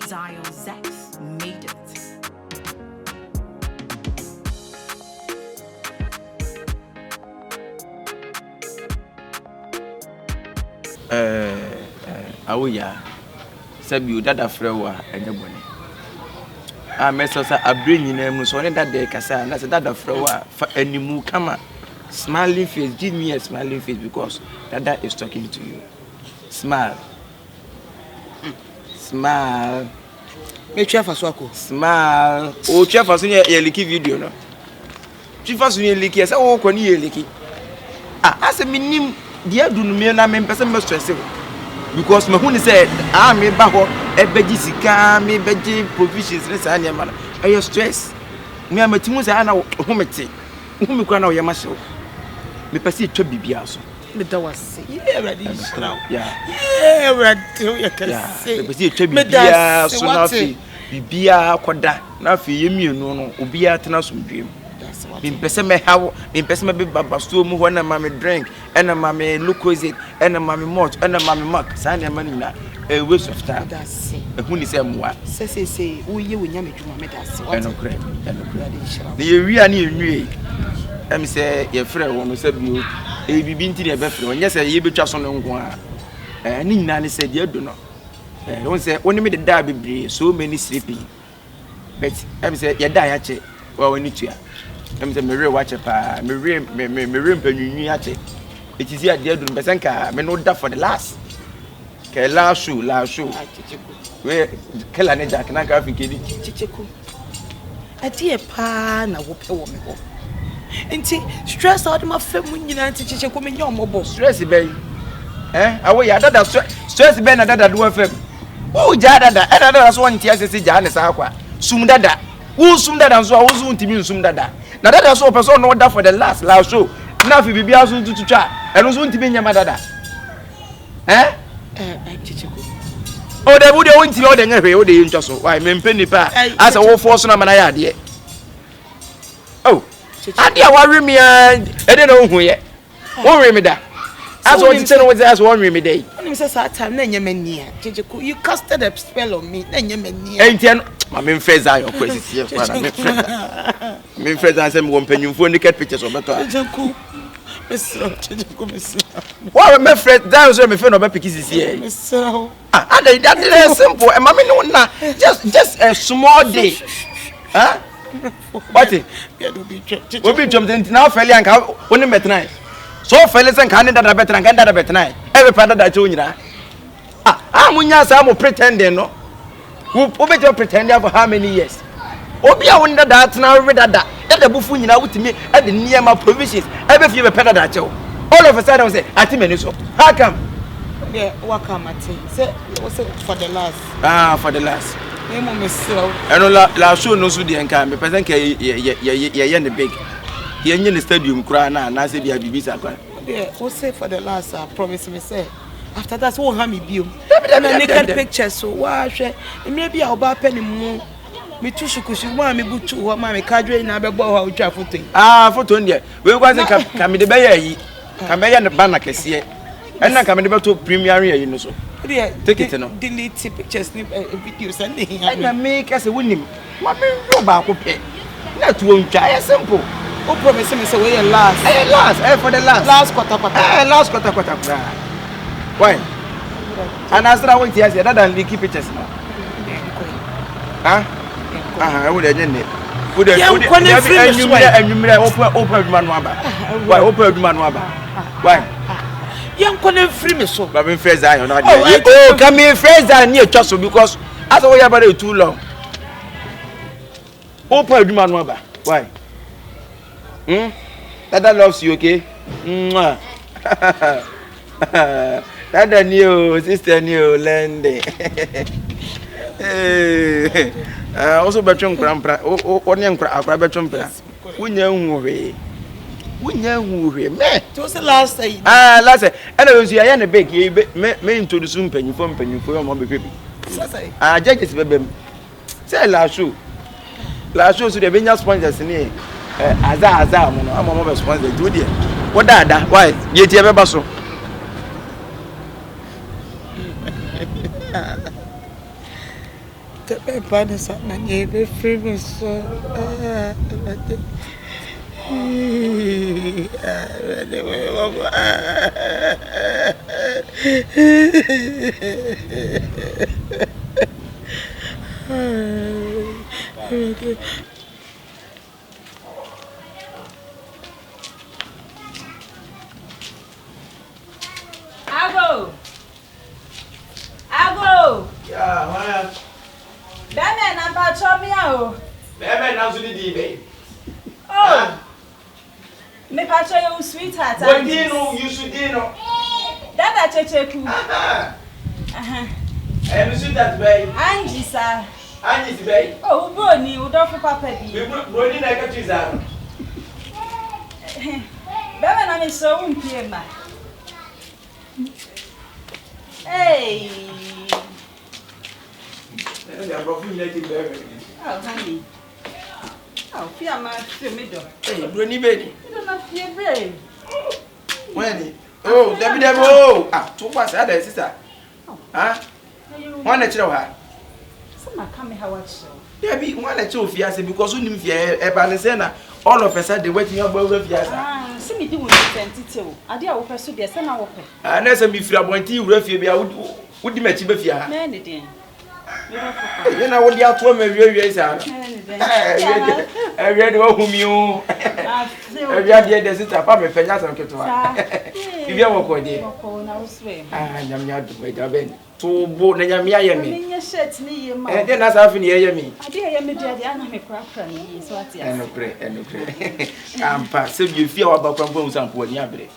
Zex made it. Awoo ya. Sabi Dada frewa enyebone. Meso sa abre nyina mu so ne Dada kasa na se Dada frewa fa animu kama. Smiling face, give me a smiling face because Dada is talking to you. Smile. Smile. Me twa fa so ako. Smile. O twa fa so ye liki video no. Twa fa so ye liki esa wo ko ni ye liki. Ase minim dia dunu me na me pese me stress because me hu ni say me ba ho e beji sika me beji provisions ne sa ne ma na e stress me amatimu say na ho mete hu me kwa na o ye ma hyew me pese twa bibia so me da wase yeah ready yeah ready you can say me pese twa bibia so na fi bibia koda na fi ye mienu no obia tena so ndwem me pese me hawo me pese me be babasto mu ho na ma me drink ena ma me lucozade ena ma me malt ena ma me mark sa na ma nina a waste of time that's it e hu ni say moa say wo ye wonya medwuma me that's what eno kre na ye wi ani enwie em say ye frɛ wo no say bio e bibi ntiri e be frɛ onye say ye betwa so no nko a ni nyina ne say de adu no won say woni me de da bebre so many sleeping but em say ye da ya che wa woni tua em say me re wa che pa me re mpanwunwi ya che it is here de adu no besenka me no da for the last ke la show we kala ne jack na ka fi kedi chicheku ati e pa na wo pe wo me ho enti stress out ma fam nyina enti chicheku me nyom bo stress be awo ya Dada stress be na Dada do fam wo ja Dada so won ti asese ja ne sa akwa sum Dada wo sum Dada so wo sum ntimi sum Dada na Dada so person no da for the last show na fi bibia so tututwa eno so ntimi nyama Dada chicheku o de bu de wonti o de nhwe o de ntwa so why me mpeni pa asa wo force na mana ya de oh ade a ware me e de no hu ye wo re me da asa o tite no wo asa wo re me dey onim say that time na nyamani a chicheku you casted a spell on me na nyamani enti no ma me mfeza yo kwesi ye fa me mfeza say me wo mpanyumfo naked pictures obeto chicheku chicheku wa me friend that so me friend no be pikisi here that is simple and mama no na just a small day what obi chom den na feli anka woni metnai so feli sen kan Dada betran kan Dada betnai every father that you nyina munya sa mo pretending no wo be just pretending for how many years obi a won Dada atna we Dada bufu nyina wutimi e de niema provisions e be fie be Dada chew all of a sudden we say atimeni so how come yeah welcome ati say was it for the last for the last emo mesel eno la show no so de enka me person ka ye ne big ye nye ne stadium kura na say dia bibisa kwa yeah was say for the last I promise me say after that wo ha me biom na naked pictures so wa hwe me bia oba peni mu me tu shukushu ma me butu ho ma me kadwe na be bo ho utwa photo photo ndie we kwa say ka me de be yi ka me ye ne banner kese and na ka me de be to premiere yi no so take it no delete pictures ni videos and and na make as wonim ma me ro ba ko pe na to ntwa ya simple o promise me say we last for the last quarter why and as I want to say that and keep pictures now I would end it would anywhere open man why open man why yankone free me so but me friends are not oh come me friends are near just because as we about it too long open do man why Dada loves you okay Dada new sister new lende also between grandpa onye akra between pra wunya huwe me it was the last day last day and I was here na beg me introduce mpanyimfo yo mo be pepe judges bebem say la show so the benya sponsors ni aza mo no amamo be sponsor do there what Dada why ye tie be baso the paper is at my neighbor free so Awoo. Yeah, man. That man about chop me out. That man now to the DB. Oh. Me pacho you sweetheart. What do you know? You should know. Dada Kyekyeku. And you see that way. Angess. Angess bay. Oh, Brony, you don't for papa. Brony like a cheese out. That man is so impatient. Hey. Oh, honey. Oh, fear my middle. Hey, Brony baby. You don't have fear, babe. When? Oh, Debbie Devil. Ah, 2 months, other sister. Huh? One at your heart. Some are coming, how I show. Debbie, one at your fiancé because you didn't fear a balancena. All of us had the waiting about the fiancé. See me doing it. I did our person, yes, and I open. And as a before I went to you, refugee, would you match with ya? Many then. You know what the outcome of your years are. I read whom you. I read the sister, Papa, Penas and Ketua. If you are going to I am not to wait a bit. To board and Yami. And then as I've been hearing me. I dear me, dear, the enemy crap from me, so what and pray, and pray. I'm passive, you feel about composing some poor yabre.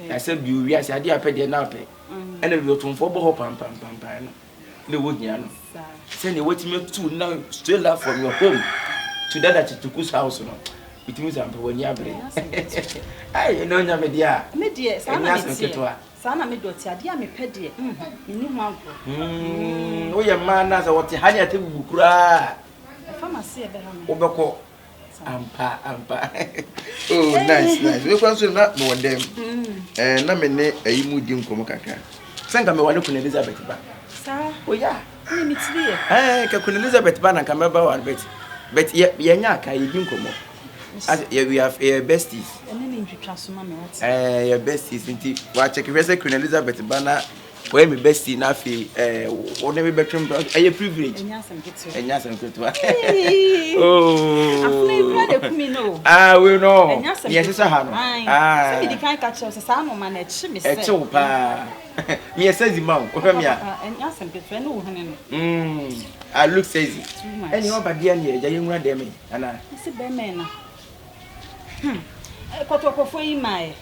I said, you, yes, I did pay the nappy. And it will turn for Boho Pam Pam Pam Pam. The wood, send you waiting me to now, still love from your home to Dada Kyekyeku's house. It means I'm when yabre. I know Yamedia. Me dear, Sana me dotia, dear me pedie. You knew my oh, your man as I want to hang at him. Cry. If I'm a sea, Obako. Ampa. Oh, nice. We can not know them. And I'm in a moody Komaka. Send me one look in Elizabeth. Oh, yeah. I can Elizabeth Banner come about one bit. But yet, Yanaka, you didn't come up. We have besties. And then you trust mamma. Your besties in tea. Watch a Queen Elizabeth Banner. When me bestie Nafi, whatever bedroom, a privilege. And yes, and good one. Oh, I will know. Yes, I have. Ah, you can't catch us a salmon man at Shimmy. Yes, says the mount. And yes, and good friend. I look says it. And you're but dear, the young one, Demi. And I said, Bemena. What for you, my.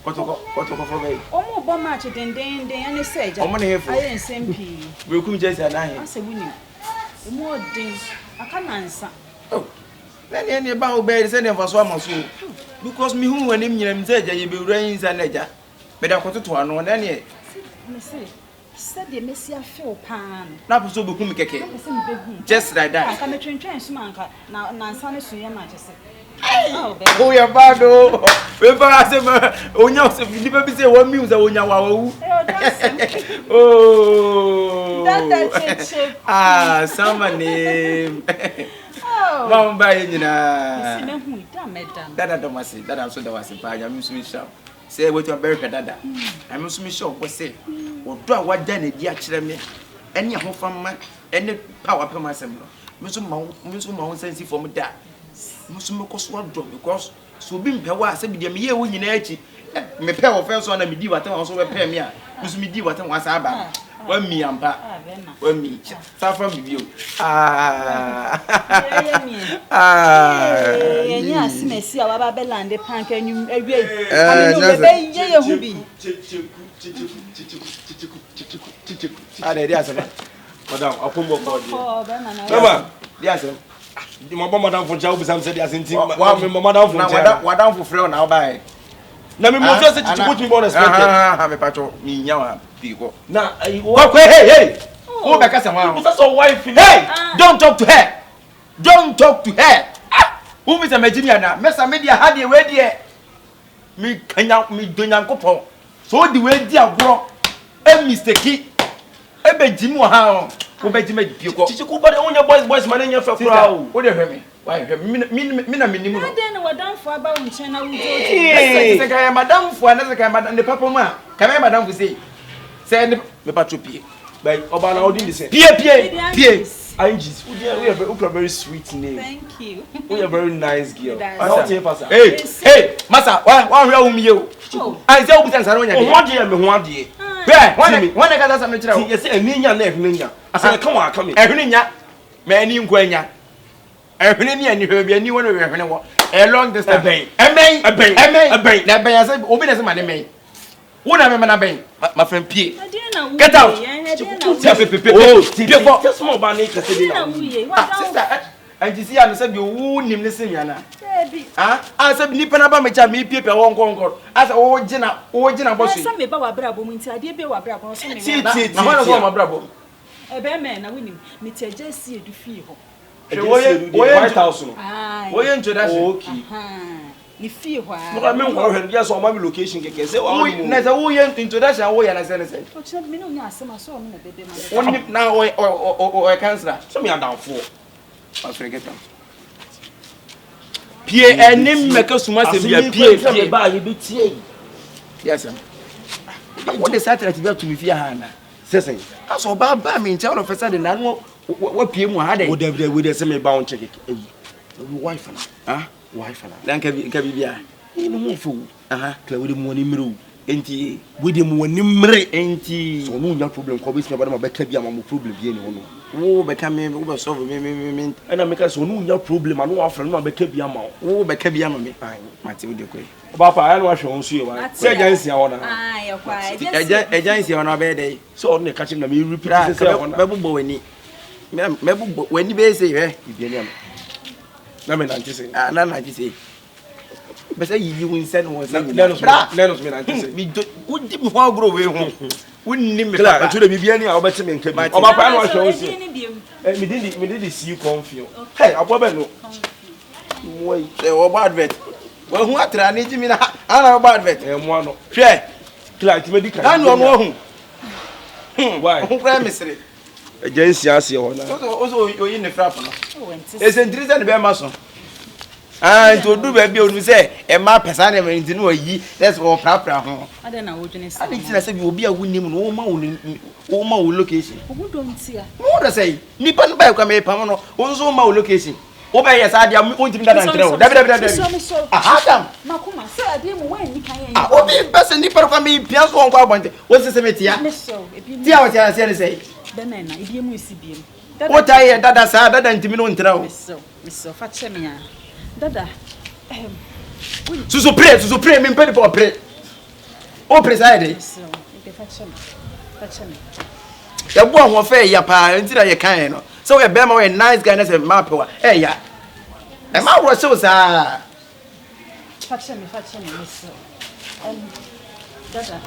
What for me? Oh, more match than any say. I'm on here for I didn't send P. We'll come just and I say, winning. More days. I can't answer. Oh, then any about bed is any of us one or so. Because me who and him said you be rains and ledger. But I got to one any. Said the Messia Phil Pan. Not so book just like that. I can train Smanka now, Nansan is your majesty. Oh, you're bad. If I said, oh, no, if you never say one music on your Awoo. Oh, ah, someone name. Oh, Mom by Dada Domasi, that I'm so that was a pie. I'm Michelle. Say what you're very Dada. I'm Michelle was say, or do what done it, dear me. Any home from my any power per myself. Musum sense for me that. Musumoko sword drop because so being power said be the year when you know me pay of first one and me do what I also pay me. Musumi do what I was about. When me and pa, when me, suffer with you. Yes, Messi, our Babylon, the punk and you away. I who be. Madam, I'll put more. Yes, the Madame for Job, some said, as in Madame for Freo now by. Let me move just to put me on a spot. Have a patch of me, young people. Now, hey, oh, back as a man. That's a wife. Hey, don't talk to her. Don't talk to her. Who is a Virginia now? Messa Media had a way there. Me can out me doing a couple. So the way dear bro, a mistake, a Benjamin. Wo be jima pie ko. Chichi ku ba de onya boys man nya fa kura o. Wo de hwe me. Why hwe me na menimu no. Ade na wadam fo aba wo nchen na wo jojo. Se ka madam fo na se ka madam ne papa mu a. Ka me madam fo say. Say ne me patro pie. By oba na odin dey. Pie. Angess, we are very sweet name. Thank you. We are very nice girl. Hey, Masa, why are you? I say obi sense aronya. Ho de me ho ade. When I got some chira. You say eninya na ehwenya. Asa come on come. Ehwenya. Me ani nkwanya. Ehwene ni ani hwe bia ni wona ehwene wo. A long distance. Amen. Na ben asa obi na se ma ne men. Wona me na ben. My friend pie. Get out. Oh, just small banana kase na. Sister, and you see I say you nim ne se yana. I said nipa na ba me cha me pie pe won konko. Asa o gina boss. Asa me ba wa brabo mu nti ade be wa brabo so me. Na ho na so ma brabo. E be me na winim. Me te Jesse edu fie ho. White House no. Oye introduction. Okay. Ni fie ho a. No me nkwa hwe dia so ma me location keke say wa mu. Na say wo ye introduction wo ya na say. O chira me no nya asema so me na bebe ma. Woni na o cancer. So me adamfo. I forget am. Pie enim meka suma se bia pie ba ye betie. Yes am. What the satellite be to me fie ha na. Sesen. Aso ba me ntia all of a sudden na no wa pie mu ha dey. Wo dey say me ba on check keke. Wife na. Ah? Wife na. Dan ka bibia. Ni mo fo. Aha. Kla we dey mo ni mre. Enti we dey mo ni mre. Enti so no nya problem ko be si ba be ka bia ma mo problem bia ni wono. Wo be ka me wo be solve me. Ana me ka so no nya problem anu afre no be ka bia ma wo be ka bia ma me. Mate wo de koi. Ba pa anu ahwe won so ye wa. Se agency a wona. Ah, ye kwa. Agency a wona be dey. So on the catch na me repeat say wona. Be bubbo wani. Me bubbo wani be say ibia ni am. Na me nanti say. Ah, na nanti say. Be say yi won sen won say. Lenos me nanti say. Me do wo di me ho agro we ho. Wonni me papa. Kla, to the bibia ni a obeti me nka bi. Oba pa anu ahwe won so. Me did see confuse. Hey, abobe no. Wait, o bad vet. Wo hu atra ni ji mi na ana bad vet. Mo ano. Hwe. Kla, ti me di kan. Anu ono hu. Why? Hu kra mesre. Agency ase ho na. Oso oyi ne frap no. Esentirize ne be ma so. Nti odu ba bia onu se e ma pesa ne me nti no yi let's go prapra ho. Ade na wo dwene se. Ade ti na se bi obi a wunnim no wo ma wo location. Ogudo ntia. No da say nipa no ba kwa me pam no wo nso ma wo location. Wo ba yes ade am ontimi da ntre wo. Dabi. Aha tam. Makoma se ade mu wan ni kan yen. Ah obi person nipa kwa me pia so onko abonte. Wo se metia. Tia wo tia se ne say. Be na na ibie mu esibiem. Wo ta ye dada sa dada ntimi no ntre wo. Miso fa che me ya. Dada. Susu pre me mpedi po pre. O preside. So, e fa che me. Ya bo ho fe ya pa ntira ye kan no. So we be ma we nice guy na se map wa. Ya. E ma wo so sa. Fa che me miso. Dada.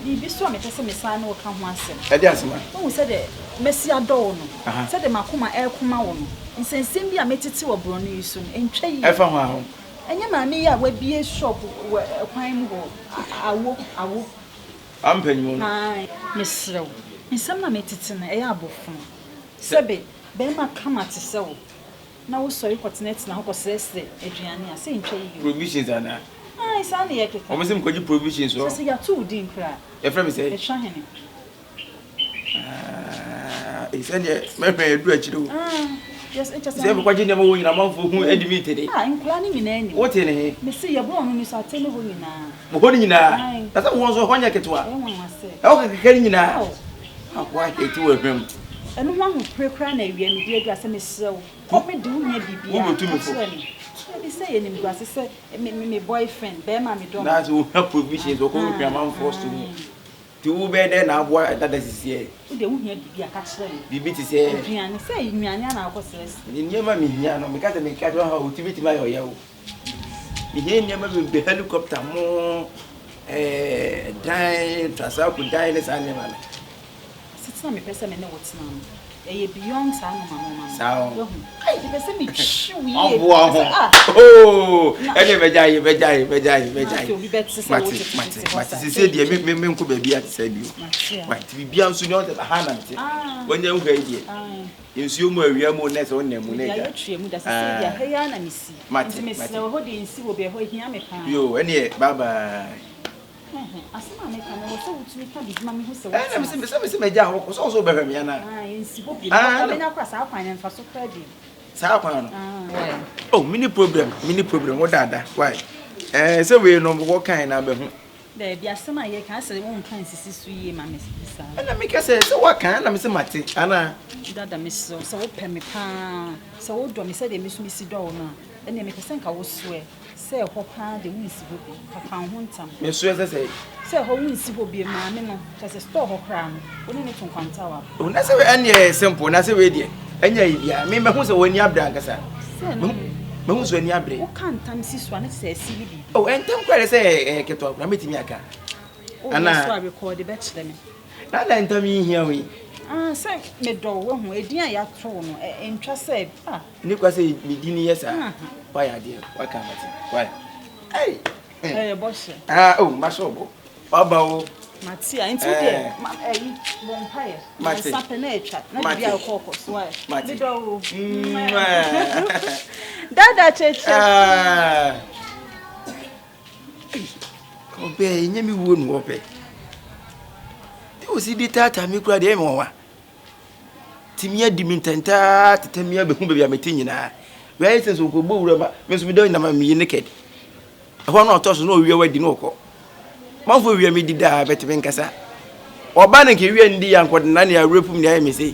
Bi so me tese me san no ka ho asem. E di asema. Wo se de mesi adọ no. Se de makoma e kuma wo no. Nsensem bi a metiti wo bro no yiso entwa yi. E fa ho aho. Enye ma me ya wa bie shop kwan mu go. Awoo. Ampanyu no. Ai, mesrew. Nsem na metiti na e ya abofo. Sebe, be ma kama te se wo. Na wo sori continent na ho kosese aduane a se entwa yi. Provisions ana. Ai, sa na ye keka. O me se mkoji provisions so. Se ya tu di nkra. E fra me say. E hwa hene. E se ne me edu akire wo. Yes, it just. Se be kwaji ne ma wo nyina manfo hu admit dey. Nkla ni nyina ni. Wo te ne. Me se ye bro no ni so atele ho nyina. Mo ho nyina. Ta se wo so honya ketwa. E won wase. E wo kekere nyina. Akwa eti wo hwem. Enu ho prekra na awia mi di adu ase me sew. Ko me di wo nya bibia. Wo betu me fo. Be say ye nim guase say me boyfriend be ma me do. That's wo have provisions wo ko hwem man force to me. Ti wo be there na abo dada sisi. Wo de wo nya bibia ka kire me. Bibi ti se. Aduane say nnuane ana akosres. Ni nyema mi hia no me ka se me ka do ha o tibiti ma yo ya wo. Ni nyema be helicopter mo dan trasa ku dan le sa ne ma. tena me pese me ne wotina no e beyond sa no mama sao ai de pese me twi wi oh ene bejaye obi betse se wo mate se de me nko ba bia tse bio mate bibia nso ne on de ha na mate wonya hu ayi nsuo mu awia mu ne se wonne mu ne ya yetwe mu da se ya he ya na misi mate me se ho de nsi wo be ho hia me pa yo ene bye bye asema me kan wo se wutumi ka bidima me ho se wo na me meja ho so be hwem ya na nsi bo bi na me nya kwa sa akwan mfa so kra bi sa akwan no oh mini problem wo dada why se we no wo kan na be ho da bi asema ye kan se wo nkan sisi su ye ma me sisa na me ka se wo kan na me se mate ana dada me so wo pe me pa se wo do me se de me su mi si do na ene me pese nka wo so se ho pa de wunsi bo bi papa ho ntam me so se ho wunsi bo bi ma me no se store ho kra no oni ne tun kwanta wa o na se we ene simple na se we de enya ibia me hu se woni abra nkasa me hu so ani abre o kan tam si so na se si bi oh entam kwere se keto na metimi aka ana so record be chere me na entam hia wi se me do wo hu edin a ya to no entwa se ni kwa se medini yesa why ade why can mate why hey boss oh mashobo baba o mate a nti de bonfire mate sape na etwa na bia kokos why me do dada cheche obe nyemi wo nu obe o si di tata mi kura de mo wa timia di mi ntanta tetemia be hu be bia meti nyina we ayi senso ko bo wura ba me so mi do na ma mi naked ho na otoso na owie wadi na okọ manfo wie mi di da beti ben kasa oba na ke wie ndi ya nkodna na ya repum ni ayi me sei